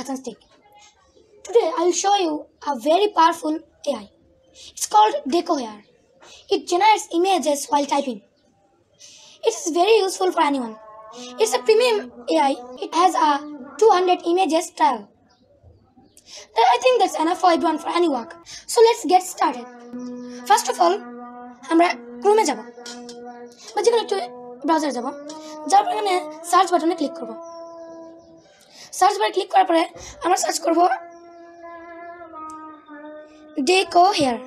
cards and stick. Today I will show you a very powerful AI. It's called DecoHair. It generates images while typing. It is very useful for anyone. It's a premium AI. It has a 200 images trial. I think that's enough for everyone for any work. So let's get started. First of all, আমরা ক্রোমে যাব বা যে কোনো একটু ব্রাউজারে যাব, যার পর এখানে সার্চ বাটনে ক্লিক করব। সার্চ বারে ক্লিক করার পরে আমরা সার্চ করব DecoHair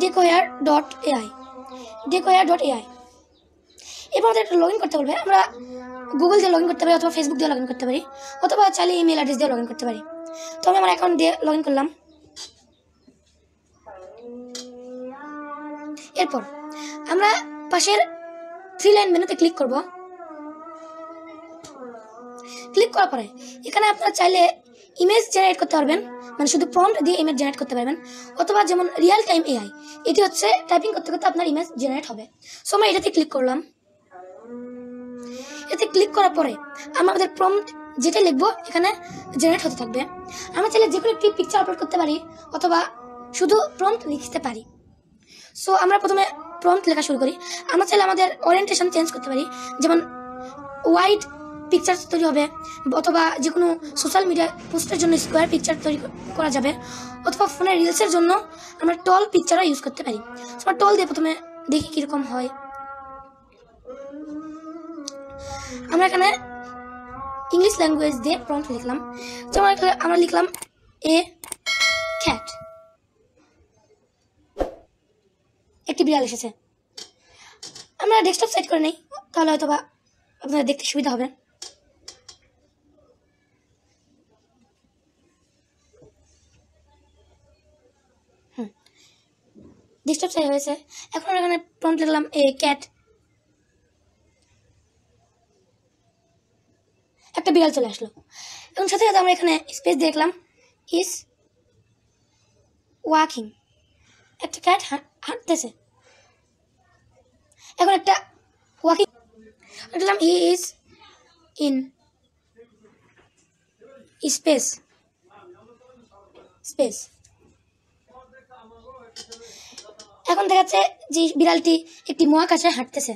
DecoHair.ai DecoHair.ai। এরপর আমাদের একটা লগইন করতে বলবে। আমরা গুগল দিয়ে লগইন করতে পারি অথবা ফেসবুক দিয়ে লগইন করতে পারি অথবা চাইলে ইমেল অ্যাড্রেস দিয়ে লগইন করতে পারি। তো আমি আমার অ্যাকাউন্ট দিয়ে লগইন করলাম। এরপর আমরা পাশের 3 লাইন মেনুতে ক্লিক করব। ক্লিক করার পরে এখানে আপনারা চাইলে ইমেজ জেনারেট করতে পারবেন, মানে শুধু প্রম্পট দিয়ে ইমেজ জেনারেট করতে পারবেন, অথবা যেমন রিয়েল টাইম এআই, এটি হচ্ছে টাইপিং করতে করতে আপনার ইমেজ জেনারেট হবে। সো আমরা এটাতে ক্লিক করলাম। এতে ক্লিক করার পরে আমাদের প্রম্পট যেটা লিখবো এখানে জেনারেট হতে থাকবে। আমরা চাইলে যে কোনো একটি পিকচার আপলোড করতে পারি অথবা শুধু প্রম্পট লিখতে পারি। সো আমরা প্রথমে প্রম্পট লেখা শুরু করি। আমরা চাইলে আমাদের ওরিয়েন্টেশন চেঞ্জ করতে পারি, যেমন ওয়াইড পিকচার তৈরি হবে অথবা যে কোনো সোশ্যাল মিডিয়া পোস্টের জন্য স্কোয়ার পিকচার তৈরি করা যাবে অথবা ফোনের রিলসের জন্য আমরা টল পিকচারও ইউজ করতে পারি। আমরা টল দিয়ে প্রথমে দেখি কীরকম হয়। আমরা এখানে ইংলিশ ল্যাঙ্গুয়েজ দিয়ে প্রম্পট লিখলাম। যেমন আমরা লিখলাম এ ক্যাট, একটি বিড়াল এসেছে। আমরা ডেস্কটপ সেট করে নেই, তাহলে হয়তো বা আপনাদের দেখতে সুবিধা হবে। ডেস্কটপ সেট হয়েছে। এখন আমরা এখানে প্রম্পট লিখলাম এ ক্যাট, একটা বিড়াল চলে আসলো। এবং সাথে সাথে আমরা এখানে স্পেস দেখলাম ইজ ওয়াকিং, একটা ক্যাট হাঁটতেছে। এখন একটা ওয়াকিং লিখলাম হি ইজ ইন স্পেস। এখন দেখা যাচ্ছে যে বিড়ালটি একটি মহাকাশে হাঁটতেছে।